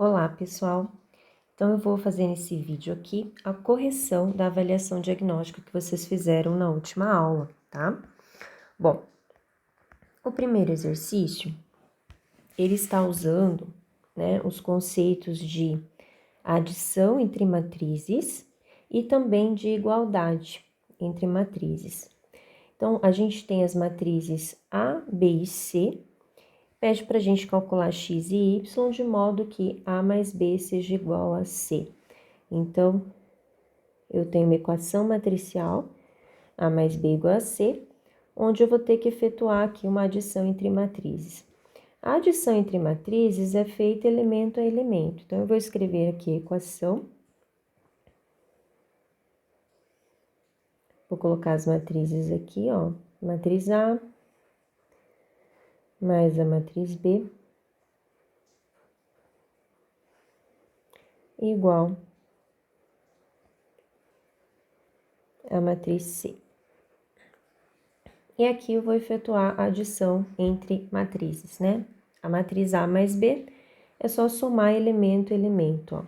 Olá, pessoal! Então, eu vou fazer nesse vídeo aqui a correção da avaliação diagnóstica que vocês fizeram na última aula, tá? Bom, o primeiro exercício, ele está usando, né, os conceitos de adição entre matrizes e também de igualdade entre matrizes. Então, a gente tem as matrizes A, B e C, pede para a gente calcular x e y de modo que A mais B seja igual a C. Então, eu tenho uma equação matricial, A mais B igual a C, onde eu vou ter que efetuar aqui uma adição entre matrizes. A adição entre matrizes é feita elemento a elemento. Então, eu vou escrever aqui a equação. Vou colocar as matrizes aqui, ó. Matriz A mais a matriz B igual a matriz C. E aqui eu vou efetuar a adição entre matrizes, né? A matriz A mais B é só somar elemento a elemento, ó.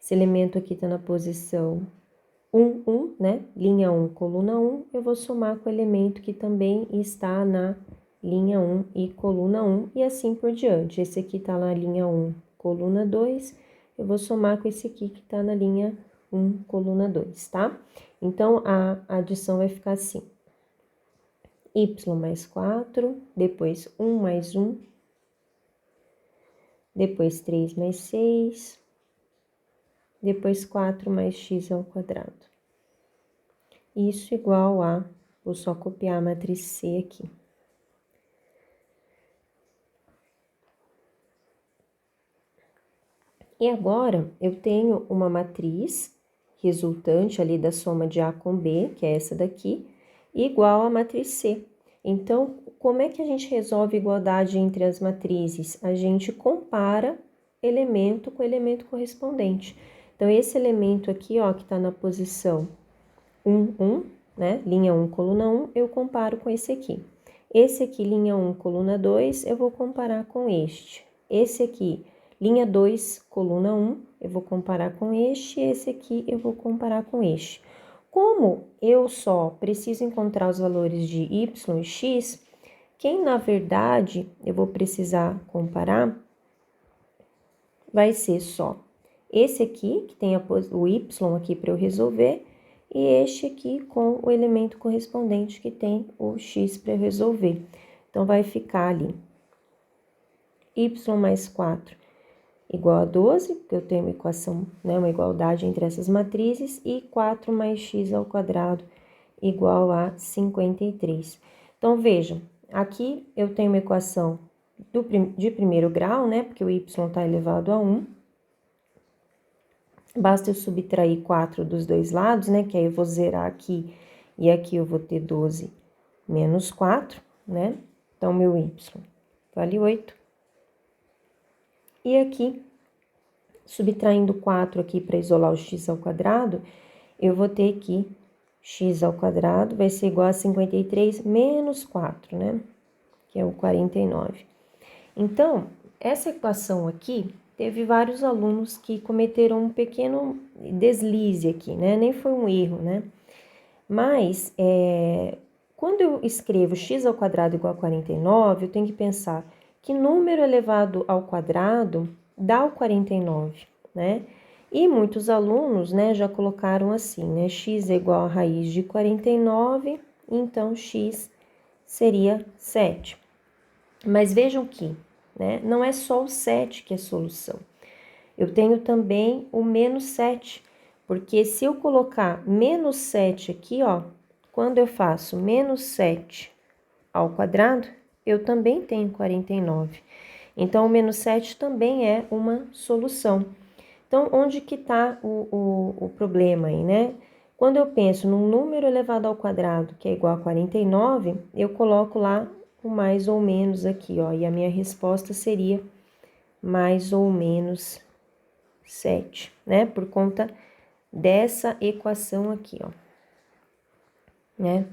Esse elemento aqui tá na posição 1, 1, né? Linha 1, coluna 1, eu vou somar com o elemento que também está na linha 1 e coluna 1, e assim por diante. Esse aqui tá na linha 1, coluna 2, eu vou somar com esse aqui que tá na linha 1, coluna 2, tá? Então, a adição vai ficar assim. Y mais 4, depois 1 mais 1, depois 3 mais 6, depois 4 mais x ao quadrado. Isso igual a, vou só copiar a matriz C aqui. E agora, eu tenho uma matriz resultante ali da soma de A com B, que é essa daqui, igual a matriz C. Então, como é que a gente resolve a igualdade entre as matrizes? A gente compara elemento com elemento correspondente. Então, esse elemento aqui, ó, que tá na posição 1, 1, né? Linha 1, coluna 1, eu comparo com esse aqui. Esse aqui, linha 1, coluna 2, eu vou comparar com este. Esse aqui, linha 2, coluna 1, eu vou comparar com este. Esse aqui, eu vou comparar com este. Como eu só preciso encontrar os valores de y e x, quem na verdade eu vou precisar comparar vai ser só esse aqui, que tem o y aqui para eu resolver, e este aqui com o elemento correspondente que tem o x para eu resolver. Então, vai ficar ali y mais 4 igual a 12, porque eu tenho uma equação, né, uma igualdade entre essas matrizes, e 4 mais x ao quadrado igual a 53. Então, vejam, aqui eu tenho uma equação de primeiro grau, né, porque o y está elevado a 1. Basta eu subtrair 4 dos dois lados, né, que aí eu vou zerar aqui, e aqui eu vou ter 12 menos 4, né? Então, meu y vale 8. E aqui, subtraindo 4 aqui para isolar o x ao quadrado, eu vou ter aqui x ao quadrado vai ser igual a 53 menos 4, né? Que é o 49. Então, essa equação aqui, teve vários alunos que cometeram um pequeno deslize aqui, né? Nem foi um erro, né? Mas, quando eu escrevo x ao quadrado igual a 49, eu tenho que pensar que número elevado ao quadrado dá o 49, né? E muitos alunos, né, já colocaram assim, né? X é igual a raiz de 49, então x seria 7. Mas vejam que, né, não é só o 7 que é solução. Eu tenho também o menos 7, porque se eu colocar menos 7 aqui, ó, quando eu faço menos 7 ao quadrado, eu também tenho 49. Então, o menos 7 também é uma solução. Então, onde que está o problema aí, né? Quando eu penso num número elevado ao quadrado, que é igual a 49, eu coloco lá o mais ou menos aqui, ó, e a minha resposta seria mais ou menos 7, né? Por conta dessa equação aqui, ó, né?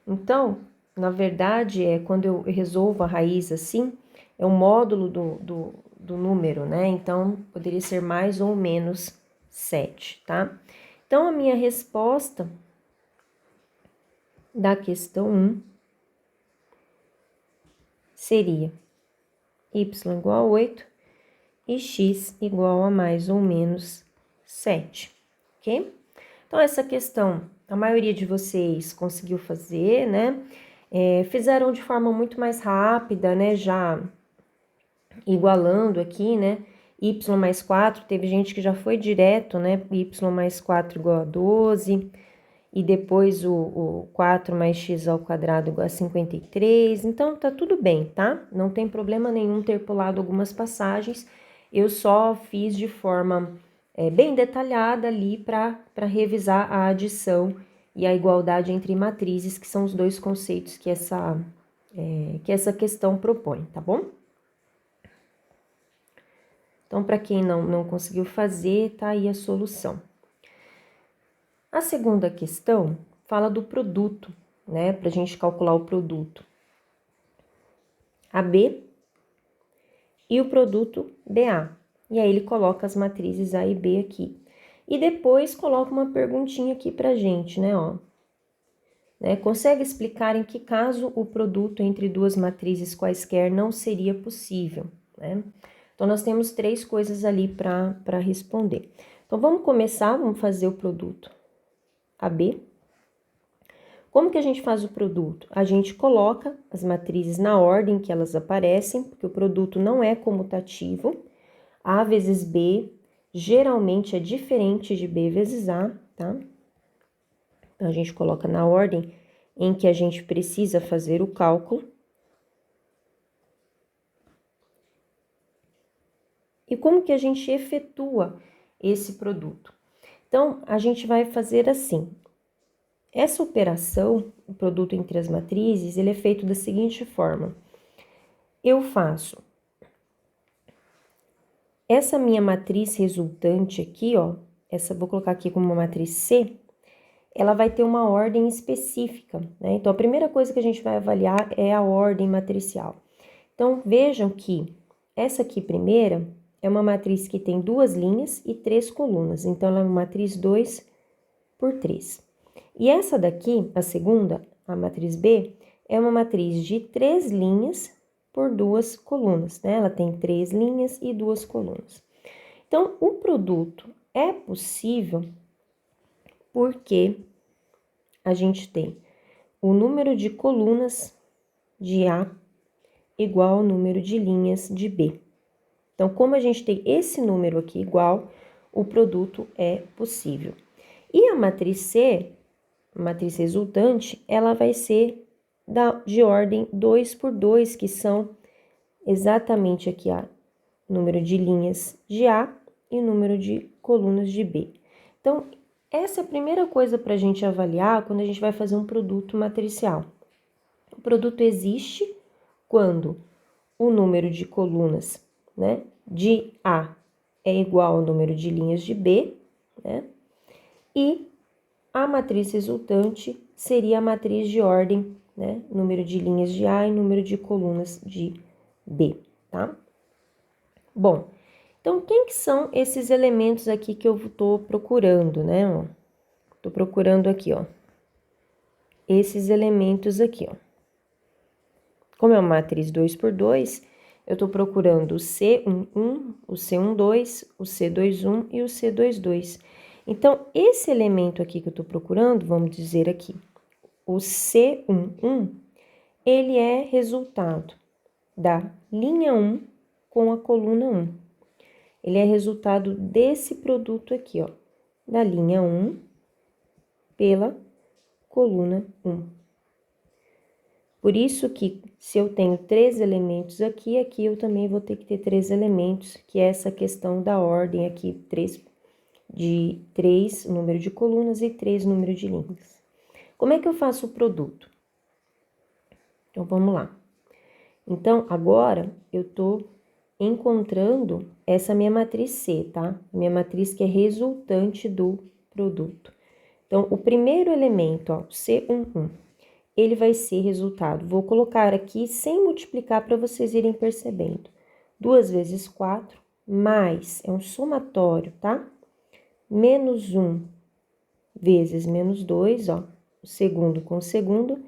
Então, na verdade, quando eu resolvo a raiz assim, é o módulo do número, né? Então, poderia ser mais ou menos 7, tá? Então, a minha resposta da questão 1 seria y igual a 8 e x igual a mais ou menos 7, ok? Então, essa questão, a maioria de vocês conseguiu fazer, né? Fizeram de forma muito mais rápida, né? Já igualando aqui, né? Y mais 4, teve gente que já foi direto, né? Y mais 4 igual a 12, e depois o 4 mais x ao quadrado igual a 53. Então, tá tudo bem, tá? Não tem problema nenhum ter pulado algumas passagens. Eu só fiz de forma bem detalhada ali para revisar a adição e a igualdade entre matrizes, que são os dois conceitos que essa questão propõe, tá bom? Então, para quem não conseguiu fazer, tá aí a solução. A segunda questão fala do produto, né? Para a gente calcular o produto AB e o produto BA. E aí ele coloca as matrizes A e B aqui. E depois coloca uma perguntinha aqui pra gente, né, ó. Consegue explicar em que caso o produto entre duas matrizes quaisquer não seria possível, né? Então, nós temos 3 coisas ali para responder. Então, vamos começar, vamos fazer o produto AB. Como que a gente faz o produto? A gente coloca as matrizes na ordem que elas aparecem, porque o produto não é comutativo. A vezes B geralmente é diferente de B vezes A, tá? Então, a gente coloca na ordem em que a gente precisa fazer o cálculo. E como que a gente efetua esse produto? Então, a gente vai fazer assim. Essa operação, o produto entre as matrizes, ele é feito da seguinte forma. Eu faço essa minha matriz resultante aqui, ó, vou colocar aqui como uma matriz C, ela vai ter uma ordem específica, né? Então, a primeira coisa que a gente vai avaliar é a ordem matricial. Então, vejam que essa aqui primeira é uma matriz que tem 2 linhas e 3 colunas. Então, ela é uma matriz 2 por 3. E essa daqui, a segunda, a matriz B, é uma matriz de 3 linhas por 2 colunas, né? Ela tem 3 linhas e 2 colunas. Então, o produto é possível porque a gente tem o número de colunas de A igual ao número de linhas de B. Então, como a gente tem esse número aqui igual, o produto é possível. E a matriz C, a matriz resultante, ela vai ser de ordem 2 por 2, que são exatamente aqui o número de linhas de A e o número de colunas de B. Então, essa é a primeira coisa para a gente avaliar quando a gente vai fazer um produto matricial. O produto existe quando o número de colunas, né, de A é igual ao número de linhas de B, né, e a matriz resultante seria a matriz de ordem, né, número de linhas de A e número de colunas de B, tá? Bom, então, quem que são esses elementos aqui que eu tô procurando, né? Tô procurando aqui, ó, esses elementos aqui, ó. Como é uma matriz 2 por 2, eu tô procurando o C11, o C12, o C21 e o C22. Então, esse elemento aqui que eu tô procurando, vamos dizer aqui, o C11, ele é resultado da linha 1 com a coluna 1. Ele é resultado desse produto aqui, ó, da linha 1 pela coluna 1. Por isso que, se eu tenho 3 elementos aqui eu também vou ter que ter 3 elementos, que é essa questão da ordem aqui, 3 número de colunas e 3 número de linhas. Como é que eu faço o produto? Então, vamos lá. Então, agora, eu tô encontrando essa minha matriz C, tá? Minha matriz que é resultante do produto. Então, o primeiro elemento, ó, C11, ele vai ser resultado. Vou colocar aqui sem multiplicar para vocês irem percebendo. 2 vezes 4, mais, é um somatório, tá? Menos 1 vezes menos 2, ó, o segundo com o segundo,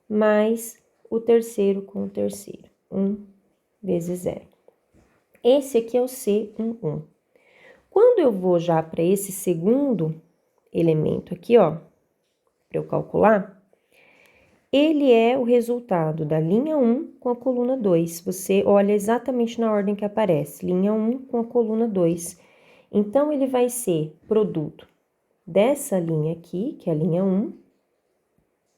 mais o terceiro com o terceiro, 1 vezes 0. Esse aqui é o C11. Quando eu vou já para esse segundo elemento aqui, ó, para eu calcular, ele é o resultado da linha 1 com a coluna 2. Você olha exatamente na ordem que aparece, linha 1 com a coluna 2. Então, ele vai ser produto dessa linha aqui, que é a linha 1,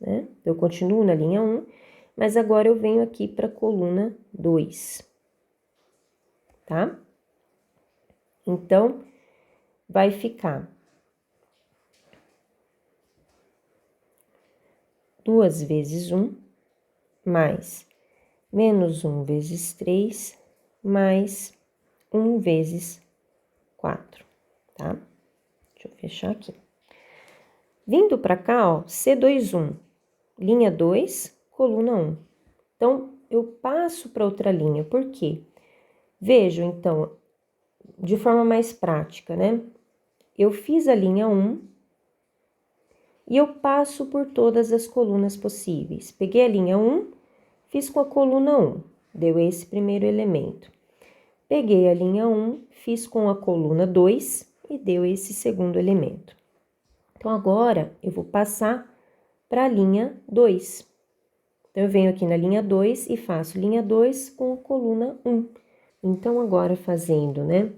né? Eu continuo na linha 1, mas agora eu venho aqui para a coluna 2, tá? Então, vai ficar 2 vezes 1, mais menos 1 vezes 3, mais 1 vezes 4, tá? Deixa eu fechar aqui. Vindo para cá, ó, C21, linha 2, coluna 1. Então, eu passo para outra linha, por quê? Vejo, então, de forma mais prática, né? Eu fiz a linha 1 e eu passo por todas as colunas possíveis. Peguei a linha 1, fiz com a coluna 1, deu esse primeiro elemento. Peguei a linha 1, fiz com a coluna 2 e deu esse segundo elemento. Então, agora, eu vou passar para a linha 2. Então, eu venho aqui na linha 2 e faço linha 2 com a coluna 1. Então, agora fazendo, né,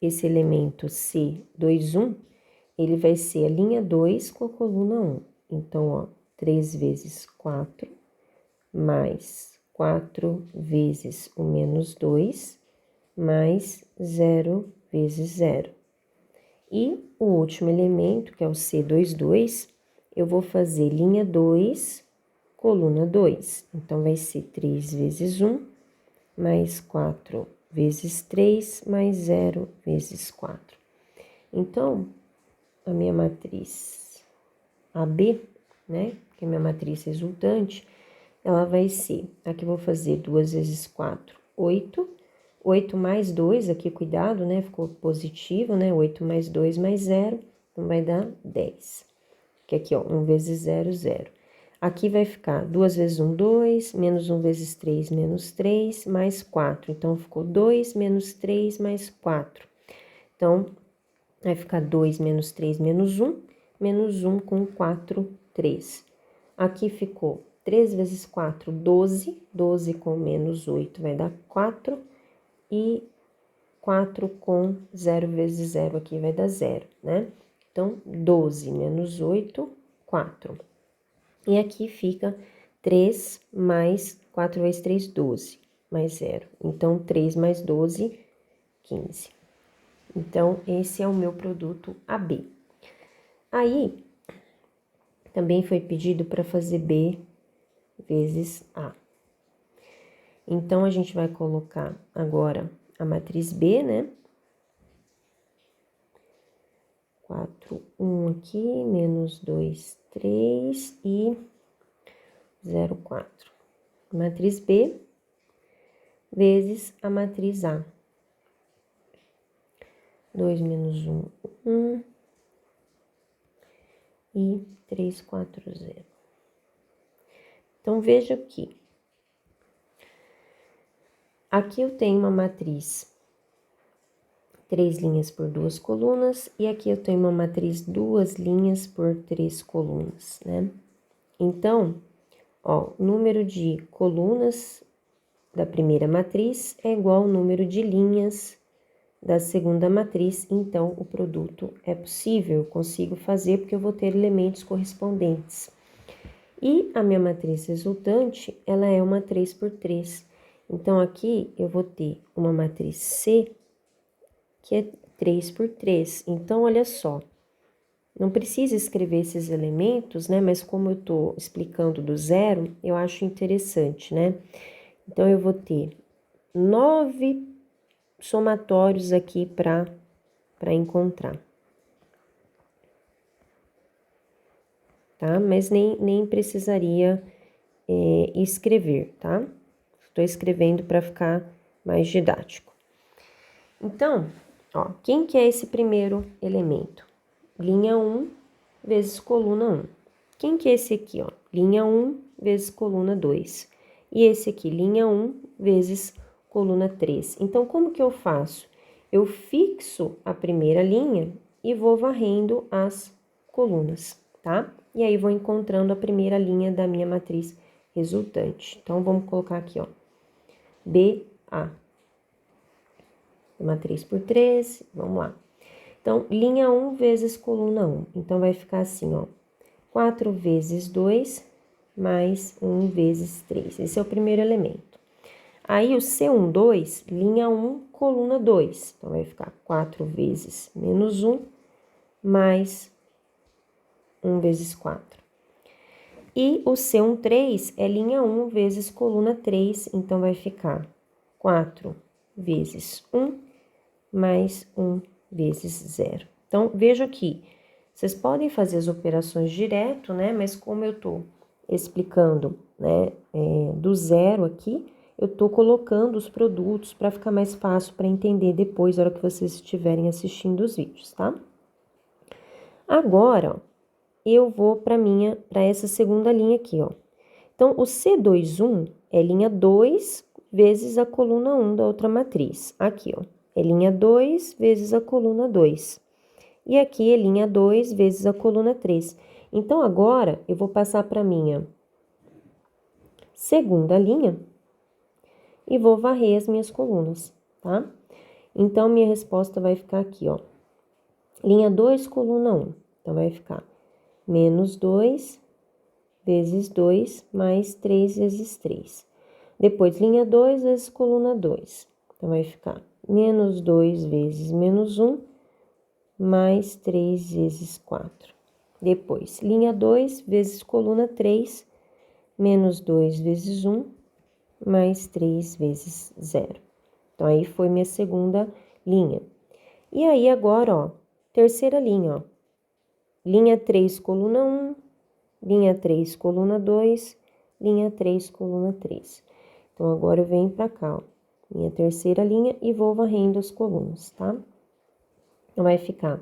esse elemento C21, ele vai ser a linha 2 com a coluna 1. Então, ó, 3 vezes 4, mais 4 vezes o menos 2, mais 0 vezes 0. E o último elemento, que é o C22, eu vou fazer linha 2, coluna 2. Então, vai ser 3 vezes 1, mais 4 vezes 3, mais 0 vezes 4. Então, a minha matriz AB, né, que é a minha matriz resultante, ela vai ser, aqui eu vou fazer 2 vezes 4, 8. 8 mais 2, aqui cuidado, né, ficou positivo, né, 8 mais 2 mais 0, então vai dar 10. Que aqui, ó, 1 vezes 0, 0. Aqui vai ficar 2 vezes 1, 2, menos 1 vezes 3, menos 3, mais 4. Então, ficou 2 menos 3 mais 4. Então, vai ficar 2 menos 3 menos 1 com 4, 3. Aqui ficou 3 vezes 4, 12. 12 com menos 8 vai dar 4. E 4 com 0 vezes 0 aqui vai dar 0, né? Então, 12 menos 8, 4. E aqui fica 3 mais 4 vezes 3, 12, mais 0. Então, 3 mais 12, 15. Então, esse é o meu produto AB. Aí, também foi pedido para fazer B vezes A. Então, a gente vai colocar agora a matriz B, né? 4, 1 aqui, menos 2, 3 e 0, 4. Matriz B vezes a matriz A. 2 menos 1, 1 e 3, 4, 0. Então, veja aqui. Aqui eu tenho uma matriz 3 linhas por 2 colunas, e aqui eu tenho uma matriz 2 linhas por 3 colunas, né? Então, ó, o número de colunas da primeira matriz é igual ao número de linhas da segunda matriz, então o produto é possível, eu consigo fazer porque eu vou ter elementos correspondentes. E a minha matriz resultante, ela é uma 3 por 3. Então, aqui eu vou ter uma matriz C, que é 3 por 3. Então, olha só, não precisa escrever esses elementos, né? Mas como eu tô explicando do zero, eu acho interessante, né? Então, eu vou ter 9 somatórios aqui para encontrar. Tá? Mas nem precisaria escrever, tá? Estou escrevendo para ficar mais didático. Então, ó, quem que é esse primeiro elemento? Linha 1 vezes coluna 1. Quem que é esse aqui, ó? Linha 1 vezes coluna 2. E esse aqui, linha 1 vezes coluna 3. Então, como que eu faço? Eu fixo a primeira linha e vou varrendo as colunas, tá? E aí, vou encontrando a primeira linha da minha matriz resultante. Então, vamos colocar aqui, ó, BA. Matriz por 3, vamos lá. Então, linha 1 vezes coluna 1. Então, vai ficar assim, ó, 4 vezes 2 mais 1 vezes 3. Esse é o primeiro elemento. Aí, o C12, linha 1, coluna 2. Então, vai ficar 4 vezes menos 1 mais 1 vezes 4. E o C13 é linha 1 vezes coluna 3. Então, vai ficar 4 vezes 1 mais 1 vezes 0. Então, veja aqui, vocês podem fazer as operações direto, né? Mas como eu tô explicando, né, do zero aqui, eu tô colocando os produtos para ficar mais fácil para entender depois, na hora que vocês estiverem assistindo os vídeos, tá? Agora, ó, eu vou para essa segunda linha aqui, ó. Então, o C21 é linha 2 vezes a coluna 1 da outra matriz. Aqui, ó, é linha 2 vezes a coluna 2. E aqui é linha 2 vezes a coluna 3. Então, agora, eu vou passar para minha segunda linha e vou varrer as minhas colunas, tá? Então, minha resposta vai ficar aqui, ó. Linha 2, coluna 1. Então, vai ficar menos 2 vezes 2 mais 3 vezes 3. Depois, linha 2 vezes coluna 2. Então, vai ficar menos 2 vezes menos 1 mais 3 vezes 4. Depois, linha 2 vezes coluna 3, menos 2 vezes 1, mais 3 vezes 0. Então, aí foi minha segunda linha. E aí, agora, ó, terceira linha, ó. Linha 3, coluna 1, linha 3, coluna 2, linha 3, coluna 3. Então, agora eu venho pra cá, ó, minha terceira linha e vou varrendo as colunas, tá? Então, vai ficar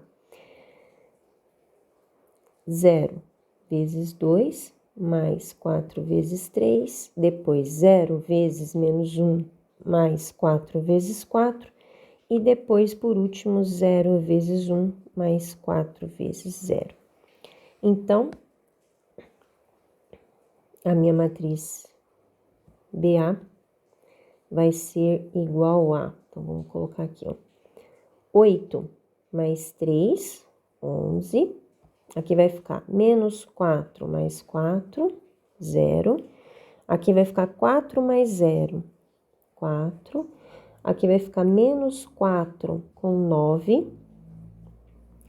0 vezes 2, mais 4 vezes 3, depois 0 vezes menos 1, mais 4 vezes 4, e depois, por último, 0 vezes 1, mais 4 vezes 0. Então, a minha matriz BA vai ser igual a, então, vamos colocar aqui, ó, 8 mais 3, 11. Aqui vai ficar menos 4 mais 4, 0. Aqui vai ficar 4 mais 0, 4. Aqui vai ficar menos 4 com 9,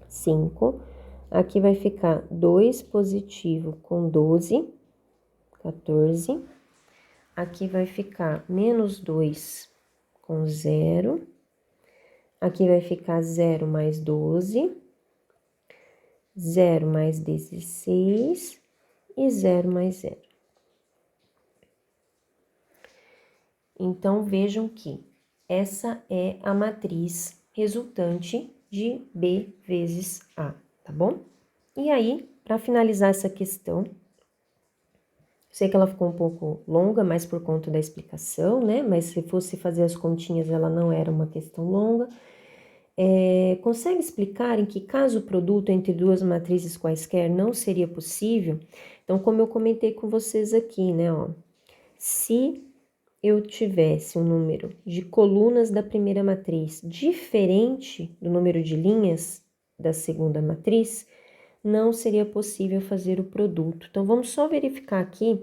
5. Aqui vai ficar 2 positivo com 12, 14. Aqui vai ficar menos 2 com 0. Aqui vai ficar 0 mais 12. 0 mais 16 e 0 mais 0. Então, vejam que essa é a matriz resultante de B vezes A, tá bom? E aí, para finalizar essa questão, sei que ela ficou um pouco longa, mas por conta da explicação, né? Mas se fosse fazer as continhas, ela não era uma questão longa. Consegue explicar em que caso o produto entre duas matrizes quaisquer não seria possível? Então, como eu comentei com vocês aqui, né, ó, se eu tivesse um número de colunas da primeira matriz diferente do número de linhas da segunda matriz, não seria possível fazer o produto. Então, vamos só verificar aqui,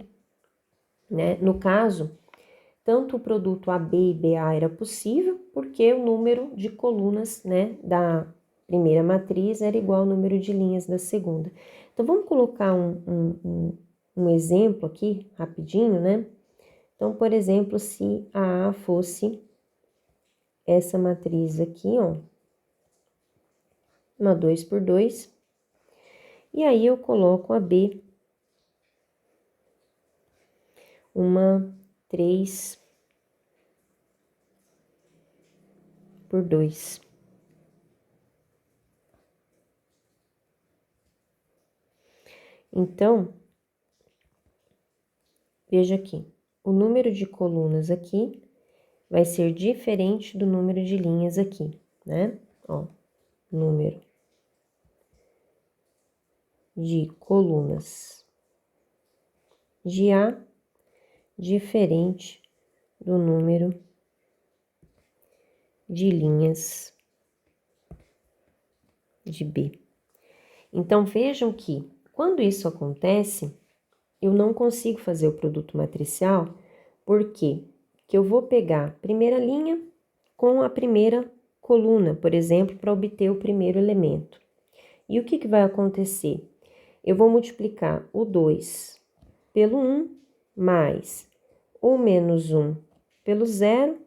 né, no caso, tanto o produto AB e BA era possível, porque o número de colunas, né, da primeira matriz era igual ao número de linhas da segunda. Então, vamos colocar um exemplo aqui, rapidinho, né? Então, por exemplo, se a A fosse essa matriz aqui, ó, uma 2 por 2, e aí eu coloco a B, uma 3 por 2. Então, veja aqui, o número de colunas aqui vai ser diferente do número de linhas aqui, né? Ó, número de colunas de A diferente do número de linhas de B. Então, vejam que, quando isso acontece, eu não consigo fazer o produto matricial, porque eu vou pegar a primeira linha com a primeira coluna, por exemplo, para obter o primeiro elemento. E o que vai acontecer? Eu vou multiplicar o 2 pelo 1, mais o menos 1 pelo 0,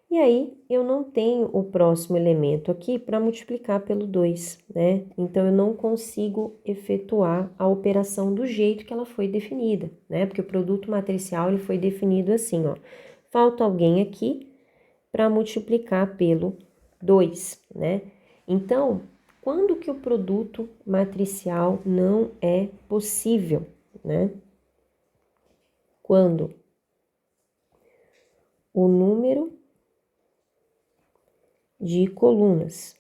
e aí eu não tenho o próximo elemento aqui para multiplicar pelo 2, né? Então, eu não consigo efetuar a operação do jeito que ela foi definida, né? Porque o produto matricial ele foi definido assim, ó. Falta alguém aqui para multiplicar pelo 2, né? Então, quando que o produto matricial não é possível, né? Quando o número de colunas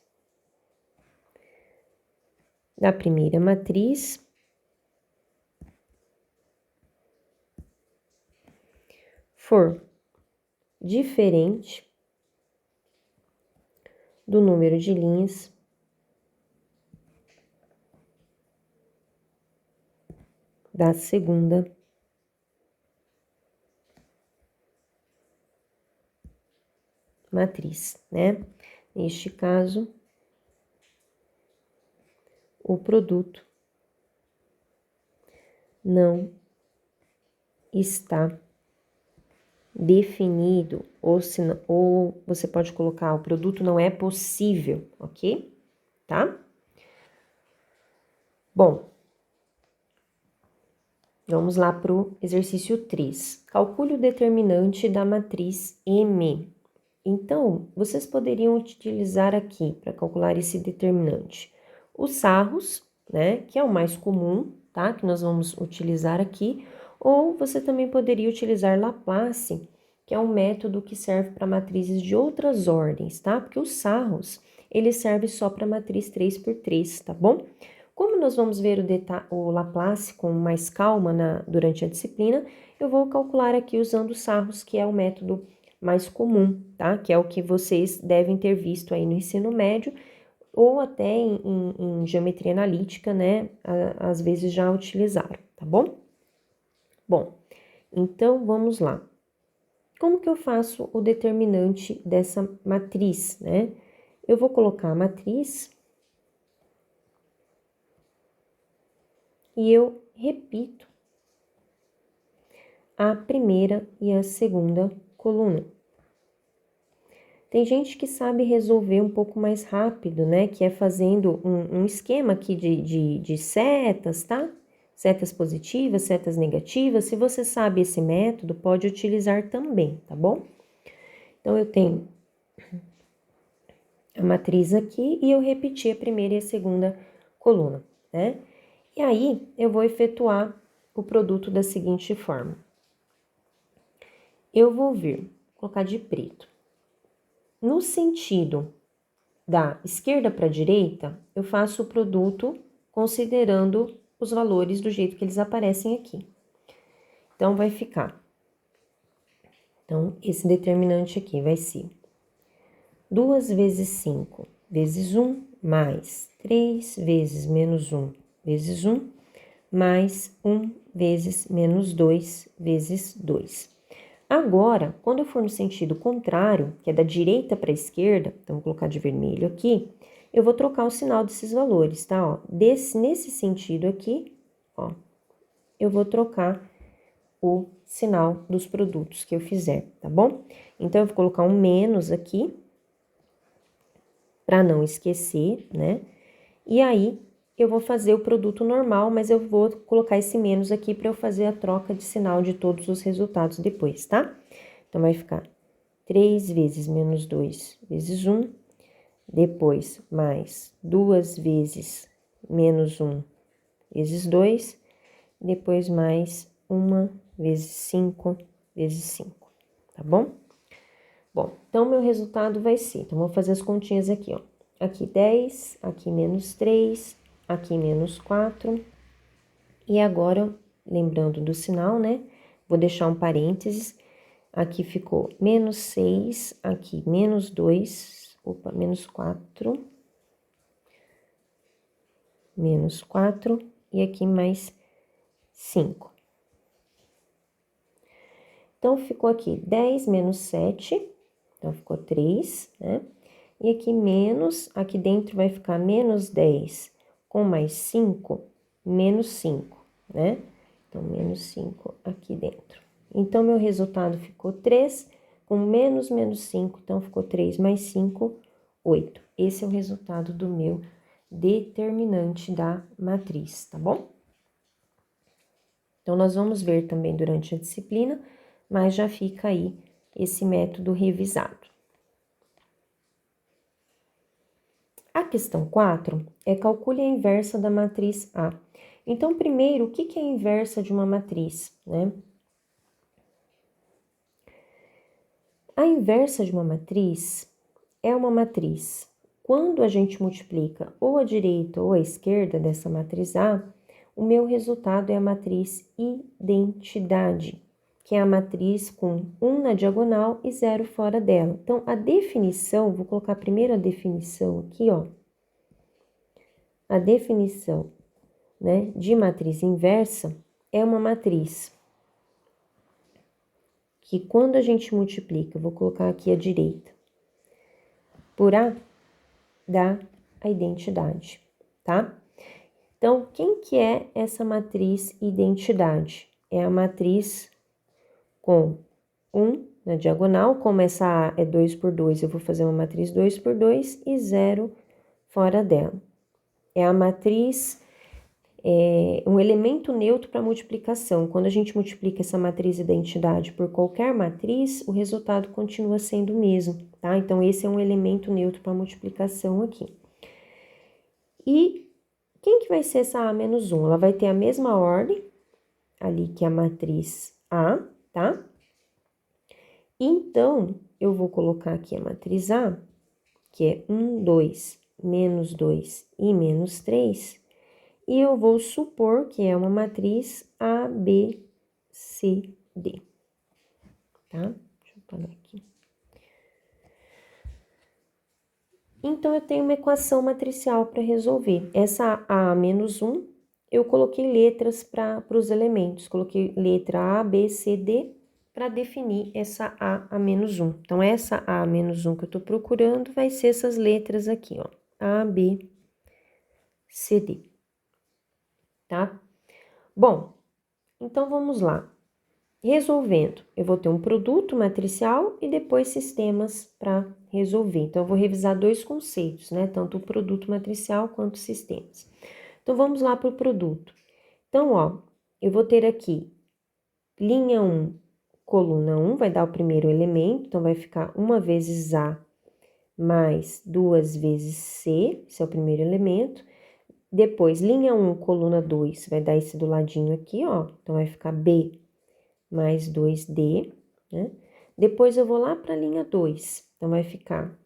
da primeira matriz for diferente do número de linhas da segunda matriz, né? Neste caso, o produto não está definido, ou você pode colocar o produto não é possível, ok? Tá? Bom, vamos lá para o exercício 3. Calcule o determinante da matriz M. Então, vocês poderiam utilizar aqui, para calcular esse determinante, os sarros, né, que é o mais comum, tá, que nós vamos utilizar aqui, ou você também poderia utilizar Laplace, que é um método que serve para matrizes de outras ordens, tá, porque os sarros, ele serve só para matriz 3×3, tá bom? Como nós vamos ver o Laplace com mais calma durante a disciplina, eu vou calcular aqui usando os sarros, que é o método mais comum, tá? Que é o que vocês devem ter visto aí no ensino médio, ou até em geometria analítica, né? Às vezes já utilizaram, tá bom? Bom, então vamos lá. Como que eu faço o determinante dessa matriz, né? Eu vou colocar a matriz e eu repito a primeira e a segunda coluna. Tem gente que sabe resolver um pouco mais rápido, né? Que é fazendo um esquema aqui de setas, tá? Setas positivas, setas negativas. Se você sabe esse método, pode utilizar também, tá bom? Então, eu tenho a matriz aqui e eu repeti a primeira e a segunda coluna, né? E aí, eu vou efetuar o produto da seguinte forma. Eu vou colocar de preto. No sentido da esquerda para a direita, eu faço o produto considerando os valores do jeito que eles aparecem aqui. Então, vai ficar. Então, esse determinante aqui vai ser 2 vezes 5 vezes 1, mais 3 vezes menos 1 vezes 1, mais 1 vezes menos 2 vezes 2. Agora, quando eu for no sentido contrário, que é da direita para a esquerda, então vou colocar de vermelho aqui, eu vou trocar o sinal desses valores, tá? Ó, nesse sentido aqui, ó, eu vou trocar o sinal dos produtos que eu fizer, tá bom? Então, eu vou colocar um menos aqui, para não esquecer, né? E aí, eu vou fazer o produto normal, mas eu vou colocar esse menos aqui para eu fazer a troca de sinal de todos os resultados depois, tá? Então, vai ficar 3 vezes menos 2 vezes 1, depois mais 2 vezes menos 1 vezes 2, depois mais 1 vezes 5 vezes 5, tá bom? Bom, então, meu resultado vai ser, então, vou fazer as continhas aqui, ó. Aqui 10, aqui menos 3, aqui menos 4. E agora, lembrando do sinal, né? Vou deixar um parênteses. Aqui ficou menos 6, aqui menos 2, opa, menos 4. Menos 4 e aqui mais 5. Então, ficou aqui 10 menos 7, então ficou 3, né? E aqui menos, aqui dentro vai ficar menos 10 com mais 5, menos 5, né? Então, menos 5 aqui dentro. Então, meu resultado ficou 3 com menos 5, então ficou 3 mais 5, 8. Esse é o resultado do meu determinante da matriz, tá bom? Então, nós vamos ver também durante a disciplina, mas já fica aí esse método revisado. A questão 4 é calcule a inversa da matriz A. Então, primeiro, o que é a inversa de uma matriz, né? A inversa de uma matriz é uma matriz. Quando a gente multiplica ou a direita ou a esquerda dessa matriz A, o meu resultado é a matriz identidade, que é a matriz com 1 na diagonal e 0 fora dela. Então, a definição, vou colocar primeiro a definição aqui, ó. A definição, né, de matriz inversa é uma matriz que quando a gente multiplica, vou colocar aqui a direita, por A, dá a identidade, tá? Então, quem que é essa matriz identidade? É a matriz com 1 na diagonal, como essa A é 2 por 2, eu vou fazer uma matriz 2 por 2 e 0 fora dela. É a matriz, um elemento neutro para multiplicação. Quando a gente multiplica essa matriz identidade por qualquer matriz, o resultado continua sendo o mesmo, tá? Então, esse é um elemento neutro para multiplicação aqui. E quem que vai ser essa A menos 1? Ela vai ter a mesma ordem, ali que é a matriz A, tá? Então, eu vou colocar aqui a matriz A, que é 1, 2, menos 2 e menos 3, e eu vou supor que é uma matriz A, B, C, D, tá? Deixa eu parar aqui. Então, eu tenho uma equação matricial para resolver. Essa A menos 1, eu coloquei letras para os elementos. Coloquei letra A, B, C, D para definir essa A menos 1. Então, essa A menos 1 que eu estou procurando vai ser essas letras aqui, ó. A, B, C, D. Tá? Bom, então vamos lá. Resolvendo, eu vou ter um produto matricial e depois sistemas para resolver. Então, eu vou revisar dois conceitos, né? Tanto o produto matricial quanto sistemas. Então, vamos lá para o produto. Então, ó, eu vou ter aqui linha 1, coluna 1, vai dar o primeiro elemento, então vai ficar 1 vezes A mais 2 vezes C, esse é o primeiro elemento. Depois, linha 1, coluna 2, vai dar esse do ladinho aqui, ó, então vai ficar B mais 2D, né? Depois eu vou lá para a linha 2, então vai ficar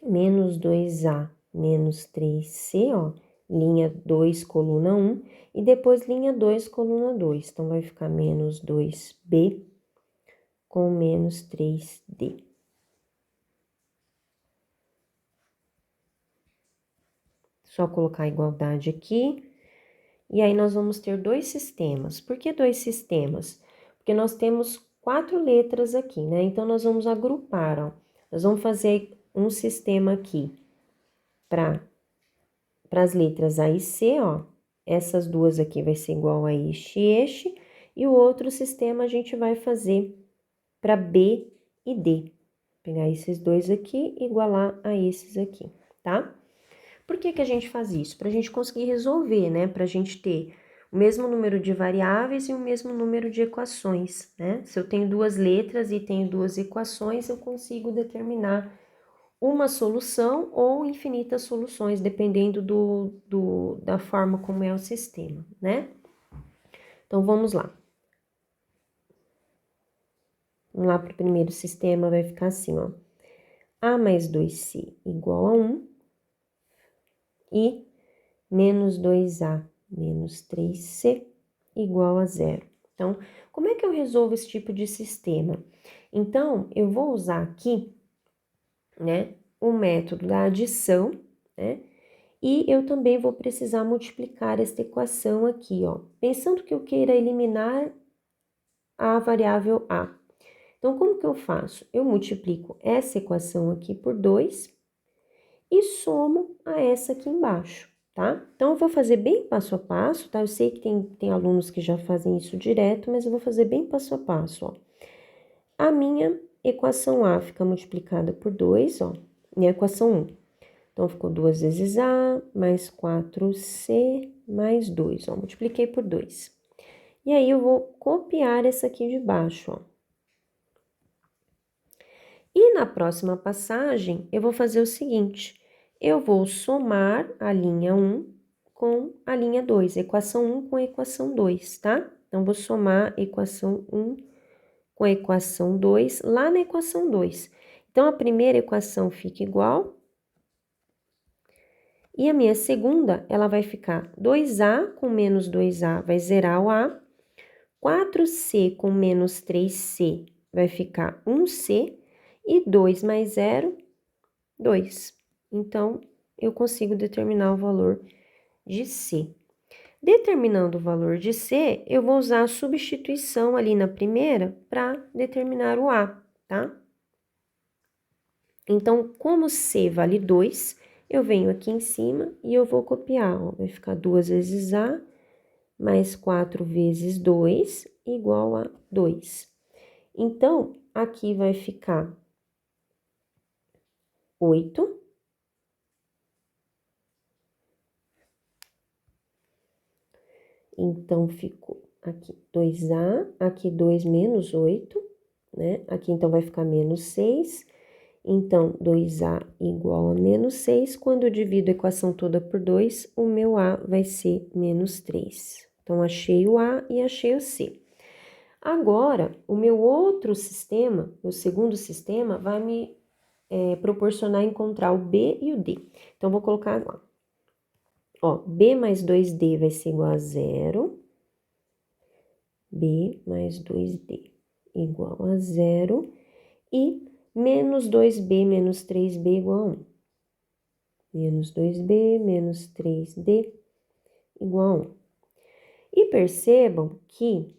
menos 2A menos 3C, ó, linha 2, coluna 1, e depois linha 2, coluna 2, então vai ficar menos 2B com menos 3D. Só colocar a igualdade aqui, e aí nós vamos ter dois sistemas. Por que dois sistemas? Porque nós temos 4 letras aqui, né? Então, nós vamos agrupar, ó. Nós vamos fazer um sistema aqui para as letras A e C, ó. Essas duas aqui vai ser igual a este e este. E o outro sistema a gente vai fazer para B e D. Vou pegar esses dois aqui e igualar a esses aqui, tá? Por que que a gente faz isso? Para a gente conseguir resolver, né? Para a gente ter o mesmo número de variáveis e o mesmo número de equações, né? Se eu tenho duas letras e tenho duas equações, eu consigo determinar uma solução ou infinitas soluções, dependendo da forma como é o sistema, né? Então, vamos lá. Vamos lá para o primeiro sistema, vai ficar assim, ó. A mais 2C igual a 1 e menos 2A menos 3C igual a 0. Então, como é que eu resolvo esse tipo de sistema? Então, eu vou usar aqui, né, o método da adição, né? E eu também vou precisar multiplicar esta equação aqui, ó. Pensando que eu queira eliminar a variável A. Então, como que eu faço? Eu multiplico essa equação aqui por 2 e somo a essa aqui embaixo, tá? Então, eu vou fazer bem passo a passo, tá? Eu sei que tem alunos que já fazem isso direto, mas eu vou fazer bem passo a passo, ó. A minha equação A fica multiplicada por 2, ó, minha equação 1. Então, ficou 2 vezes A mais 4C mais 2, ó, multipliquei por 2. E aí, eu vou copiar essa aqui de baixo, ó. E na próxima passagem, eu vou fazer o seguinte, eu vou somar a linha 1 com a linha 2, equação 1 com a equação 2, tá? Então, vou somar a equação 1 com a equação 2 lá na equação 2. Então, a primeira equação fica igual, e a minha segunda, ela vai ficar 2A com menos 2A vai zerar o A, 4C com menos 3C vai ficar 1C, e 2 mais 0, 2. Então, eu consigo determinar o valor de C. Determinando o valor de C, eu vou usar a substituição ali na primeira para determinar o A, tá? Então, como C vale 2, eu venho aqui em cima e eu vou copiar, ó. Vai ficar 2 vezes A mais 4 vezes 2 igual a 2. Então, aqui vai ficar 8. Então, ficou aqui 2A, aqui 2 menos 8, né? Aqui, então, vai ficar menos 6. Então, 2A igual a menos 6. Quando eu divido a equação toda por 2, o meu A vai ser menos 3. Então, achei o A e achei o C. Agora, o meu outro sistema, o segundo sistema, vai me proporcionar encontrar o B e o D. Então, vou colocar lá. Ó, B mais 2D vai ser igual a 0. B mais 2D igual a 0. E menos 2B menos 3B igual a 1. Menos 2B menos 3D igual a 1. E percebam que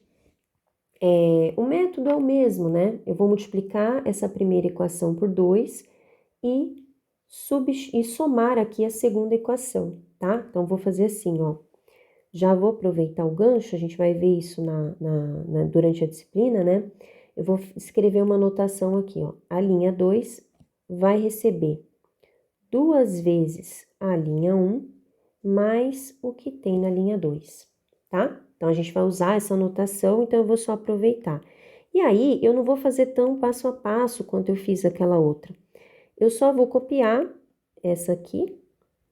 o método é o mesmo, né? Eu vou multiplicar essa primeira equação por 2 e somar aqui a segunda equação, tá? Então, vou fazer assim, ó. Já vou aproveitar o gancho, a gente vai ver isso durante a disciplina, né? Eu vou escrever uma anotação aqui, ó. A linha 2 vai receber 2 vezes a linha 1 mais o que tem na linha 2, tá? Então, a gente vai usar essa anotação, então eu vou só aproveitar. E aí, eu não vou fazer tão passo a passo quanto eu fiz aquela outra. Eu só vou copiar essa aqui,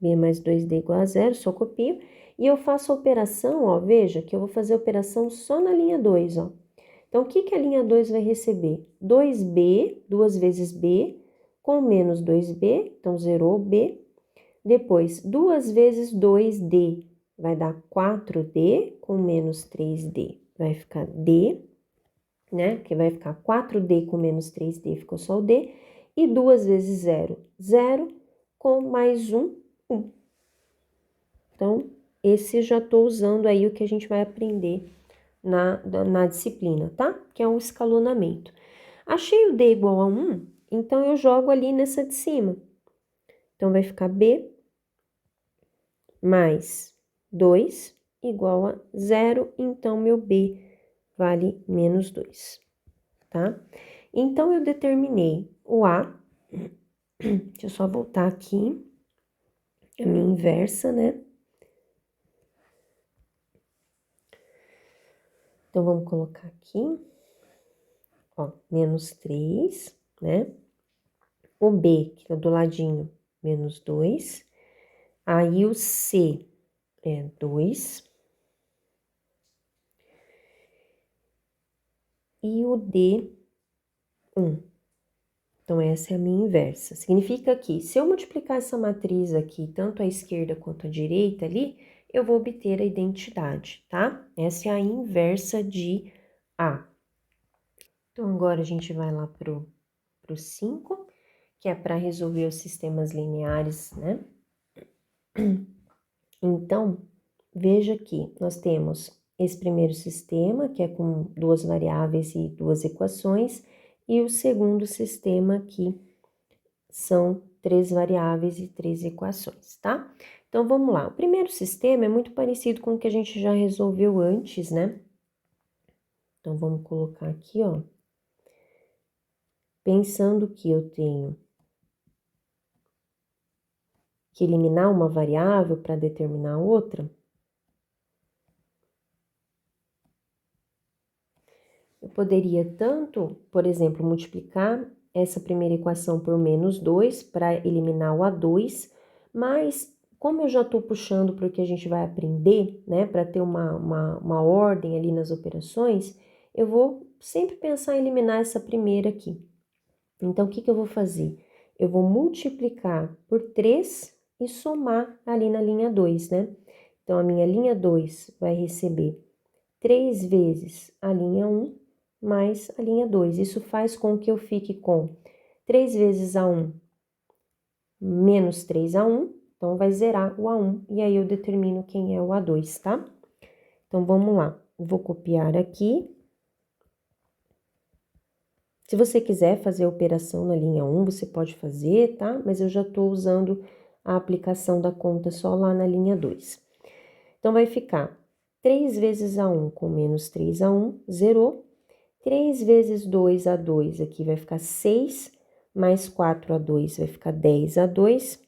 B mais 2D igual a 0, só copio. E eu faço a operação, ó, veja que eu vou fazer a operação só na linha 2, ó. Então, o que que a linha 2 vai receber? 2B, 2 vezes B, com menos 2B, então zerou B. Depois, 2 vezes 2D, vai dar 4D, com menos 3D, vai ficar D, né? Que vai ficar 4D com menos 3D, ficou só o D. E 2 vezes 0, 0, com mais 1, 1. Então, esse já estou usando aí o que a gente vai aprender na disciplina, tá? Que é o escalonamento. Achei o D igual a 1, então eu jogo ali nessa de cima. Então, vai ficar B mais 2 igual a 0, então meu B vale menos 2, tá? Então, eu determinei o A, deixa eu só voltar aqui, a minha inversa, né? Então, vamos colocar aqui, ó, menos 3, né? o B, que é do ladinho, menos 2. Aí o C é 2. E o D, 1. Então, essa é a minha inversa. Significa que, se eu multiplicar essa matriz aqui, tanto à esquerda quanto à direita ali, eu vou obter a identidade, tá? Essa é a inversa de A. Então, agora a gente vai lá pro 5, que é para resolver os sistemas lineares, né? Então, veja que nós temos esse primeiro sistema, que é com duas variáveis e duas equações, e o segundo sistema aqui são 3 variáveis e 3 equações, tá? Então, vamos lá. O primeiro sistema é muito parecido com o que a gente já resolveu antes, né? Então, vamos colocar aqui, ó. Pensando que eu tenho que eliminar uma variável para determinar outra, eu poderia tanto, por exemplo, multiplicar essa primeira equação por menos 2 para eliminar o A2, mas como eu já estou puxando para o que a gente vai aprender, né, para ter uma ordem ali nas operações, eu vou sempre pensar em eliminar essa primeira aqui. Então, o que eu vou fazer? Eu vou multiplicar por 3 e somar ali na linha 2, né? Então, a minha linha 2 vai receber 3 vezes a linha 1 mais a linha 2. Isso faz com que eu fique com 3 vezes A1 menos 3A1, então vai zerar o A1, e aí eu determino quem é o A2, tá? Então, vamos lá. Vou copiar aqui. Se você quiser fazer a operação na linha 1, você pode fazer, tá? Mas eu já estou usando a aplicação da conta só lá na linha 2. Então, vai ficar 3 vezes A1 com menos 3A1, zerou. 3 vezes 2A2 aqui vai ficar 6, mais 4A2 vai ficar 10A2.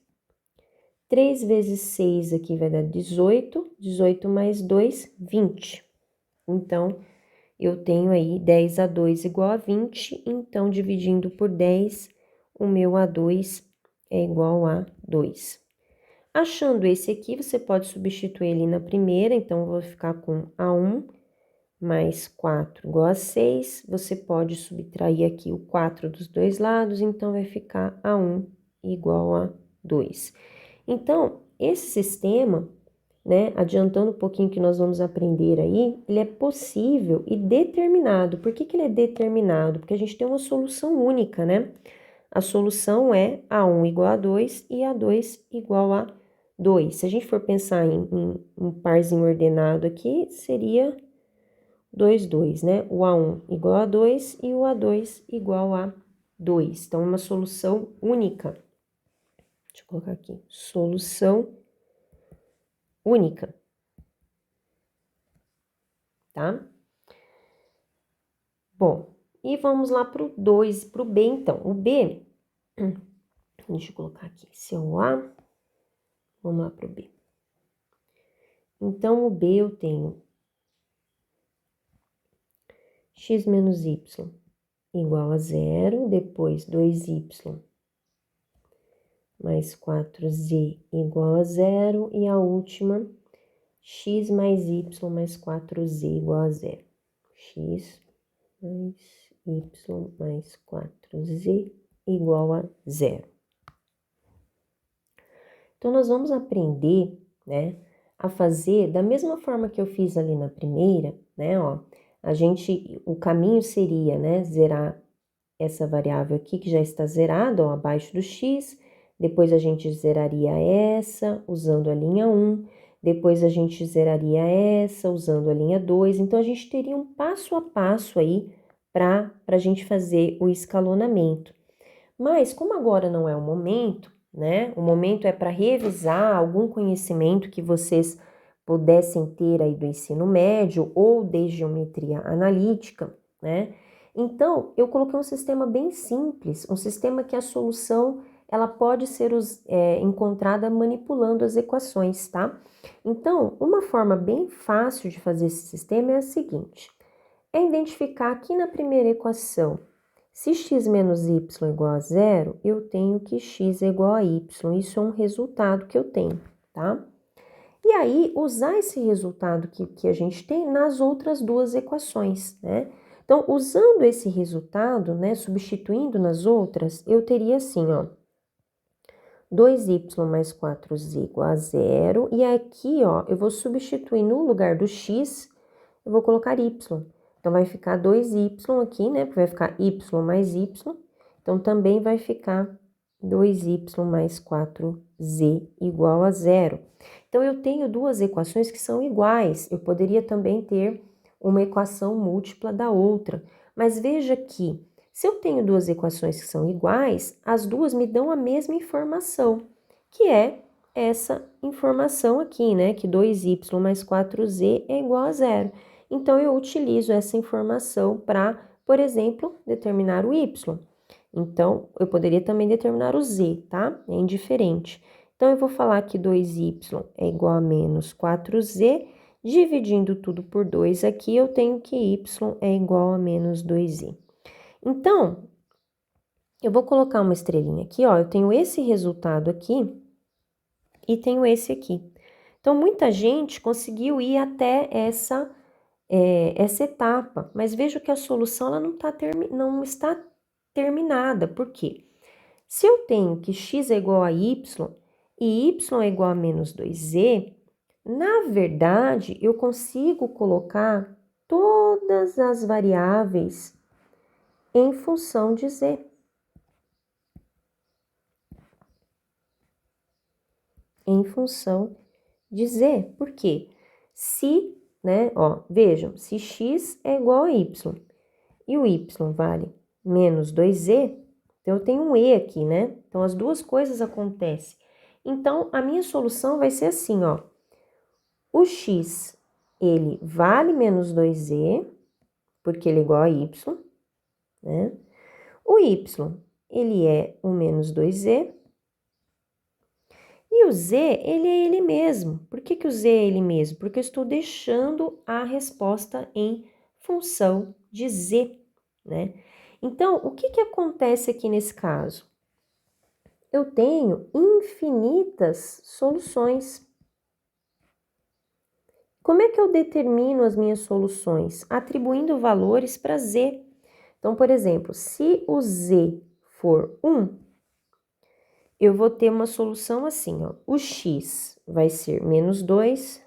3 vezes 6 aqui vai dar 18, 18 mais 2, 20. Então, eu tenho aí 10A2 igual a 20, então, dividindo por 10, o meu A2 é igual a 2. Achando esse aqui, você pode substituir ele na primeira, então, eu vou ficar com A1 mais 4 igual a 6, você pode subtrair aqui o 4 dos dois lados, então vai ficar A1 igual a 2. Então, esse sistema, né, adiantando um pouquinho que nós vamos aprender aí, ele é possível e determinado. Por que ele é determinado? Porque a gente tem uma solução única, né? A solução é A1 igual a 2 e A2 igual a 2. Se a gente for pensar em um parzinho ordenado aqui, seria 2, 2, né? O A1 igual a 2 e o A2 igual a 2. Então, uma solução única. Deixa eu colocar aqui. Solução única. Tá? Bom, e vamos lá para o 2, para o B, então. O B, deixa eu colocar aqui, esse é o A, vamos lá para o B. Então, o B eu tenho x menos y igual a 0, depois 2y mais 4z igual a 0, e a última, x mais y mais 4z igual a 0. X mais y mais 4z igual a 0. Então, nós vamos aprender, né, a fazer da mesma forma que eu fiz ali na primeira, né, ó, o caminho seria, né, zerar essa variável aqui que já está zerada, ó, abaixo do x, depois a gente zeraria essa usando a linha 1, depois a gente zeraria essa usando a linha 2, então a gente teria um passo a passo aí para a gente fazer o escalonamento. Mas como agora não é o momento, né? O momento é para revisar algum conhecimento que vocês pudessem ter aí do ensino médio ou de geometria analítica, né? Então, eu coloquei um sistema bem simples, um sistema que a solução ela pode ser encontrada manipulando as equações, tá? Então, uma forma bem fácil de fazer esse sistema é a seguinte: é identificar aqui na primeira equação Se x menos y é igual a zero, eu tenho que x é igual a y. Isso é um resultado que eu tenho, tá? E aí, usar esse resultado que a gente tem nas outras duas equações, né? Então, usando esse resultado, né, substituindo nas outras, eu teria assim, ó, 2y mais 4z igual a zero, e aqui, ó, eu vou substituir no lugar do x, eu vou colocar y. Então, vai ficar 2y aqui, né, porque vai ficar y mais y, então também vai ficar 2y mais 4z igual a zero. Então, eu tenho duas equações que são iguais, eu poderia também ter uma equação múltipla da outra, mas veja que, se eu tenho duas equações que são iguais, as duas me dão a mesma informação, que é essa informação aqui, né? Que 2y mais 4z é igual a zero. Então, eu utilizo essa informação para, por exemplo, determinar o y. Então, eu poderia também determinar o z, tá? É indiferente. Então, eu vou falar que 2y é igual a menos 4z, dividindo tudo por 2 aqui, eu tenho que y é igual a menos 2z. Então, eu vou colocar uma estrelinha aqui, ó, eu tenho esse resultado aqui e tenho esse aqui. Então, muita gente conseguiu ir até essa etapa, mas vejo que a solução ela não está terminada. Por quê? Se eu tenho que x é igual a y e y é igual a menos 2z, na verdade, eu consigo colocar todas as variáveis em função de z. Em função de z. Por quê? Se, né, ó, vejam, se x é igual a y e o y vale menos 2z, então eu tenho um e aqui, né? Então as duas coisas acontecem. Então a minha solução vai ser assim, ó. O x, ele vale menos 2z, porque ele é igual a y, né? O y, ele é o menos 2z. E o z, ele é ele mesmo. Por que o z é ele mesmo? Porque eu estou deixando a resposta em função de z, né? Então, o que acontece aqui nesse caso? Eu tenho infinitas soluções. Como é que eu determino as minhas soluções? Atribuindo valores para z. Então, por exemplo, se o z for 1, eu vou ter uma solução assim, ó. O x vai ser menos 2,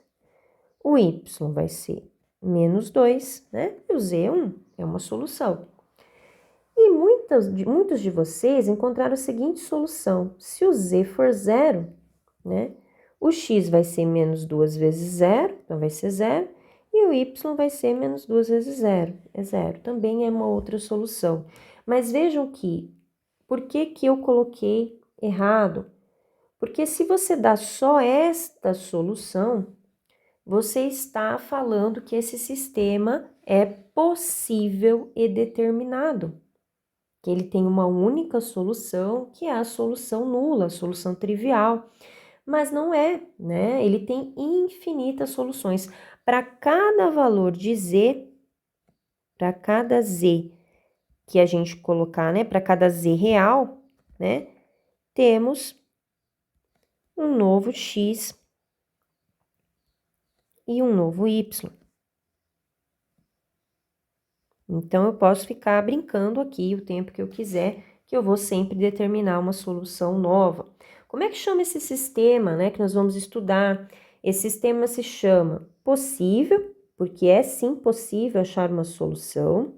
o y vai ser menos 2, né? E o z é 1, é uma solução. E muitos de vocês encontraram a seguinte solução. Se o z for 0, né? O x vai ser menos 2 vezes 0, então vai ser 0. E o y vai ser menos 2 vezes 0, é 0. Também é uma outra solução. Mas vejam que, por que eu coloquei errado? Porque se você dá só esta solução, você está falando que esse sistema é possível e determinado. Que ele tem uma única solução, que é a solução nula, a solução trivial. Mas não é, né? Ele tem infinitas soluções. Para cada valor de z, para cada z que a gente colocar, né? Para cada z real, né? Temos um novo x e um novo y. Então, eu posso ficar brincando aqui o tempo que eu quiser, que eu vou sempre determinar uma solução nova. Como é que chama esse sistema, né, que nós vamos estudar? Esse sistema se chama possível, porque é sim possível achar uma solução,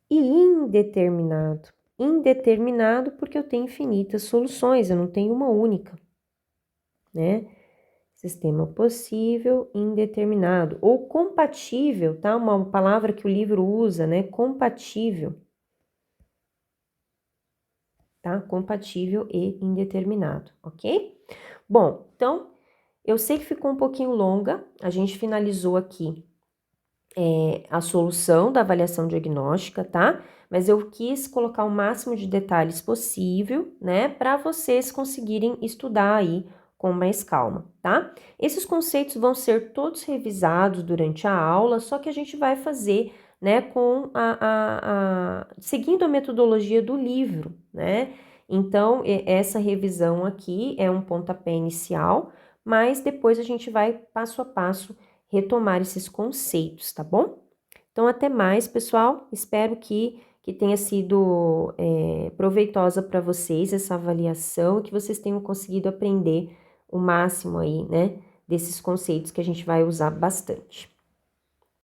e indeterminado. Indeterminado porque eu tenho infinitas soluções, eu não tenho uma única, né? Sistema possível, indeterminado, ou compatível, tá? Uma palavra que o livro usa, né? Compatível. Tá? Compatível e indeterminado, ok? Bom, então, eu sei que ficou um pouquinho longa, a gente finalizou aqui a solução da avaliação diagnóstica, tá? Mas eu quis colocar o máximo de detalhes possível, né? Para vocês conseguirem estudar aí com mais calma, tá? Esses conceitos vão ser todos revisados durante a aula, só que a gente vai fazer né, seguindo a metodologia do livro, né? Então, essa revisão aqui é um pontapé inicial, mas depois a gente vai passo a passo retomar esses conceitos, tá bom? Então, até mais, pessoal. Espero que tenha sido proveitosa para vocês essa avaliação, que vocês tenham conseguido aprender o máximo aí, né, desses conceitos que a gente vai usar bastante.